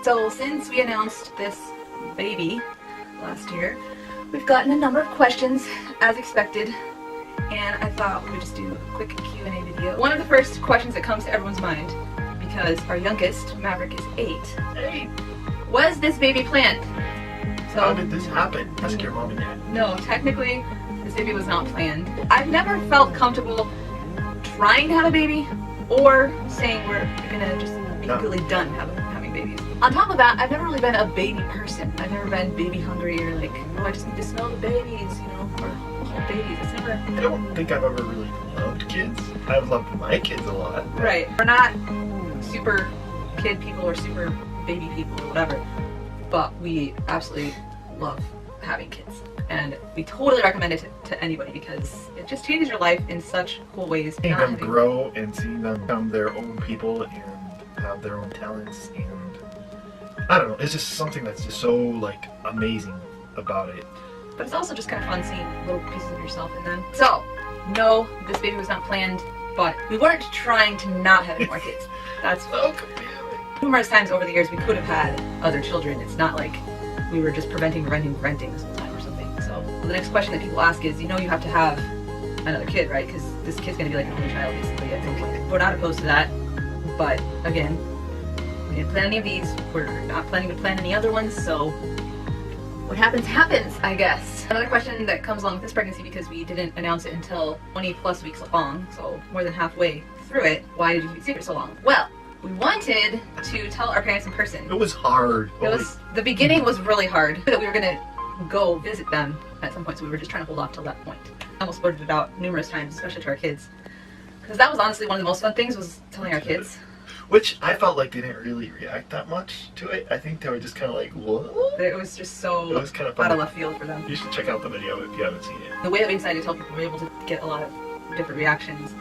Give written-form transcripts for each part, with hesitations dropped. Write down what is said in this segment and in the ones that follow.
So since we announced this baby last year, we've gotten a number of questions as expected, and I thought we would just do a quick Q&A video. One of the first questions that comes to everyone's mind, because our youngest, Maverick, is 8. Hey, Was this baby planned? So, how did this happen? Ask your mom and dad. No, technically, this baby was not planned. I've never felt comfortable trying to have a baby or saying we're gonna just be completely done having babies. On top of that, I've never really been a baby person. I've never been baby hungry or like, oh, I just need to smell the babies, you know, or hold babies. It's never. I don't think I've ever really loved kids. I've loved my kids a lot. Right. We're not super kid people or super baby people or whatever, but we absolutely love having kids. And we totally recommend it to anybody because it just changes your life in such cool ways. Seeing them grow and seeing them become their own people and have their own talents, and I don't know, it's just something that's just so like amazing about it. But it's also just kind of fun seeing little pieces of yourself in them. So, no, this baby was not planned, but we weren't trying to not have any more kids. That's numerous times over the years we could have had other children. It's not like we were just renting this whole time or something. So the next question that people ask is, you know, you have to have another kid, right? Because this kid's going to be like an only child, basically. I think we're not opposed to that. But again, we didn't plan any of these. We're not planning to plan any other ones. So what happens, happens, I guess. Another question that comes along with this pregnancy, because we didn't announce it until 20 plus weeks along, so more than halfway through it, why did you keep it secret so long? Well, we wanted to tell our parents in person. It was hard. The beginning was really hard. That we were gonna go visit them at some point, so we were just trying to hold off till that point. I almost blurted it out numerous times, especially to our kids, because that was honestly one of the most fun things, was telling our kids. Which I felt like they didn't really react that much to it. I think they were just kind of like, what? It was just so It was kind of fun. out of left field for them. You should check out the video if you haven't seen it. The way that we decided to tell people, we were able to get a lot of different reactions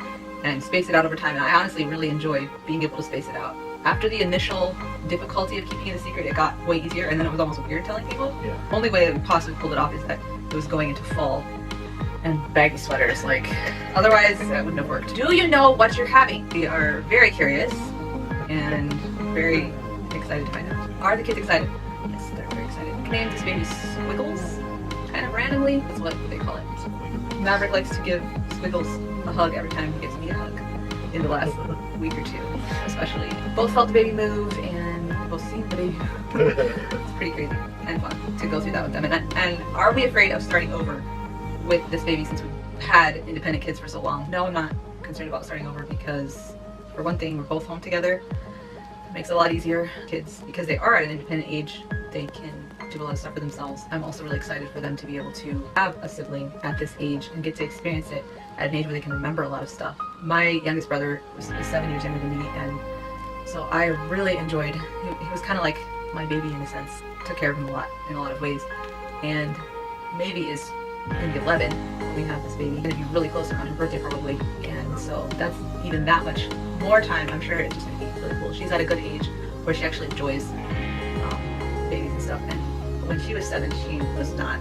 and space it out over time, and I honestly really enjoyed being able to space it out. After the initial difficulty of keeping it a secret, it got way easier, and then it was almost weird telling people. Yeah. Only way that we possibly pulled it off is that it was going into fall and baggy sweaters, like, otherwise that wouldn't have worked. Do you know what you're having? We are very curious and very excited to find out. Are the kids excited? Yes, they're very excited. We named this baby Squiggles, kind of randomly. That's what they call it. Maverick likes to give Squiggles a hug every time he gives me a hug in the last week or two, especially. Both felt the baby move and both seen the baby move. It's pretty crazy and fun to go through that with them. And are we afraid of starting over with this baby since we've had independent kids for so long? No, I'm not concerned about starting over, because for one thing, we're both home together. It makes it a lot easier. Kids, because they are at an independent age, they can do a lot of stuff for themselves. I'm also really excited for them to be able to have a sibling at this age and get to experience it at an age where they can remember a lot of stuff. My youngest brother was 7 years younger than me, and so I really enjoyed, he was kind of like my baby in a sense. Took care of him a lot in a lot of ways, and maybe is going to be 11 when we have this baby. Going to be really close around her birthday probably, and so that's even that much more time. I'm sure it's just going to be really cool. She's at a good age where she actually enjoys babies and stuff, and when she was 7, she was not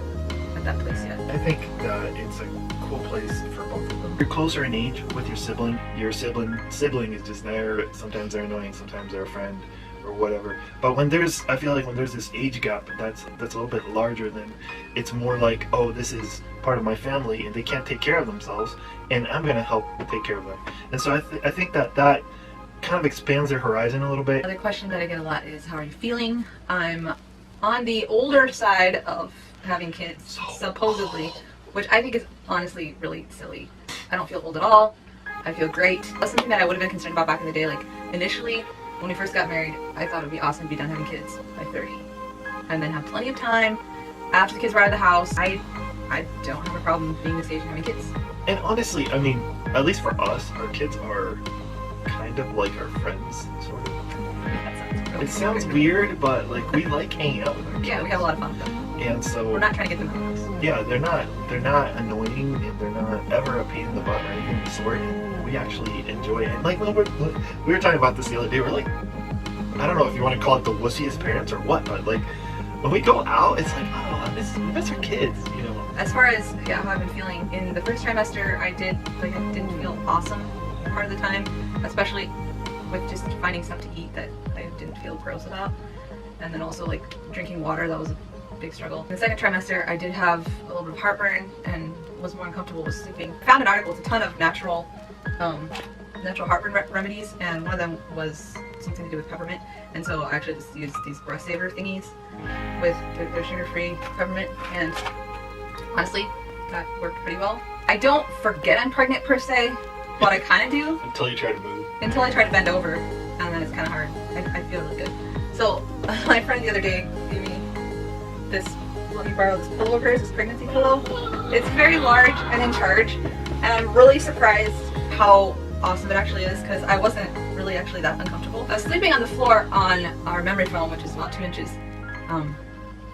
at that place yet. I think that it's a cool place for both of them. You're closer in age with your sibling. Your sibling is just there. Sometimes they're annoying, sometimes they're a friend or whatever. But when I feel like when there's this age gap that's a little bit larger, then it's more like, oh, this is part of my family and they can't take care of themselves, and I'm gonna help take care of them. And so I think that kind of expands their horizon a little bit. Another question that I get a lot is, how are you feeling? I'm on the older side of having kids, supposedly, which I think is honestly really silly. I don't feel old at all. I feel great. That's something that I would have been concerned about back in the day. Like, initially, when we first got married, I thought it would be awesome to be done having kids by 30. And then have plenty of time after the kids were out of the house. I don't have a problem being this age and having kids. And honestly, I mean, at least for us, our kids are kind of like our friends, sort of. It sounds weird, but like we like hanging out with our kids. Yeah, we have a lot of fun with them. And so we're not trying to get them hooked. Yeah, they're not annoying, and they're not ever a pain in the butt or anything of the sort. And we actually enjoy it. And like when we were talking about this the other day, we're like, I don't know if you want to call it the wussiest parents or what, but like when we go out, it's like, oh, I miss our kids, you know. As far as how I've been feeling in the first trimester, I didn't feel awesome part of the time, especially with just finding stuff to eat that I didn't feel gross about. and then also like drinking water, that was a big struggle. In the second trimester, I did have a little bit of heartburn and was more uncomfortable with sleeping. I found an article with a ton of natural heartburn remedies, and one of them was something to do with peppermint, and so I actually just used these breast saver thingies with their sugar-free peppermint, and honestly, that worked pretty well. I don't forget I'm pregnant per se, but I kind of do. Until you try to move. Until I try to bend over, and then it's kind of hard. I feel really good. So my friend the other day gave me this, let me borrow this pillow of hers, this pregnancy pillow. It's very large and in charge, and I'm really surprised how awesome it actually is, because I wasn't really actually that uncomfortable. I was sleeping on the floor on our memory foam, which is about 2 inches,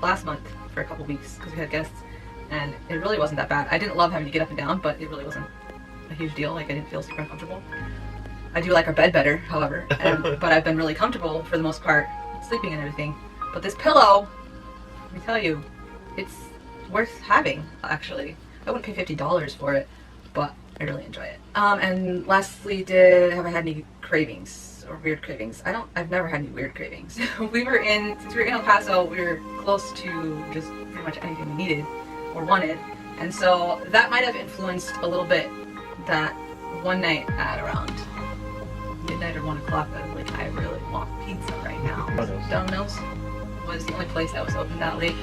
last month for a couple weeks because we had guests, and it really wasn't that bad. I didn't love having to get up and down, but it really wasn't a huge deal. Like, I didn't feel super uncomfortable. I do like our bed better, however, but I've been really comfortable for the most part, sleeping and everything. But this pillow, let me tell you, it's worth having, actually. I wouldn't pay $50 for it, but I really enjoy it. And lastly, have I had any cravings or weird cravings? I've never had any weird cravings. Since we were in El Paso, we were close to just pretty much anything we needed or wanted. And so that might have influenced a little bit that one night at around midnight or 1 o'clock, I was like, I really want pizza right now. Domino's was the only place that was open that late,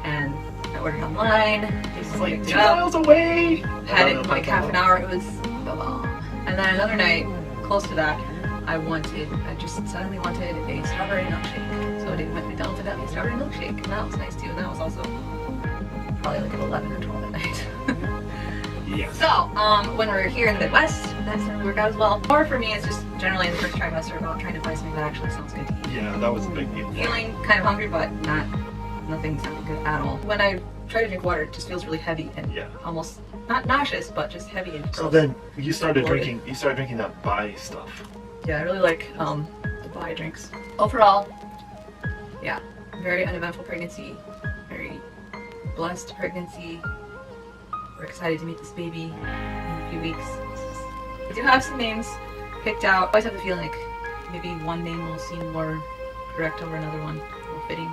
and I ordered online. It's like 2 miles away. Had it in like half an hour. It was the bomb. And then another night, close to that, I just suddenly wanted a strawberry milkshake. So I went to McDonald's and got me a strawberry milkshake, and that was nice too. And that was also probably like at 11 or 12 at night. Yeah. So, when we're here in the Midwest, that's going to work out as well. Or for me, it's just generally in the first trimester about trying to find something that actually sounds good to eat. Yeah, that was a big deal. Feeling kind of hungry, but nothing sounding good at all. When I try to drink water, it just feels really heavy and almost not nauseous, but just heavy and gross. So then you started drinking that Bai stuff. Yeah, I really like the Bai drinks. Overall, yeah, very uneventful pregnancy, very blessed pregnancy. We're excited to meet this baby in a few weeks. We do have some names picked out. I always have a feeling like maybe one name will seem more correct over another one, more fitting.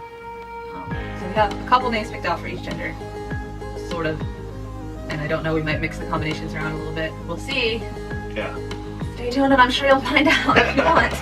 So we have a couple names picked out for each gender, sort of. And I don't know, we might mix the combinations around a little bit. We'll see. Yeah. Stay tuned and I'm sure you'll find out if you want.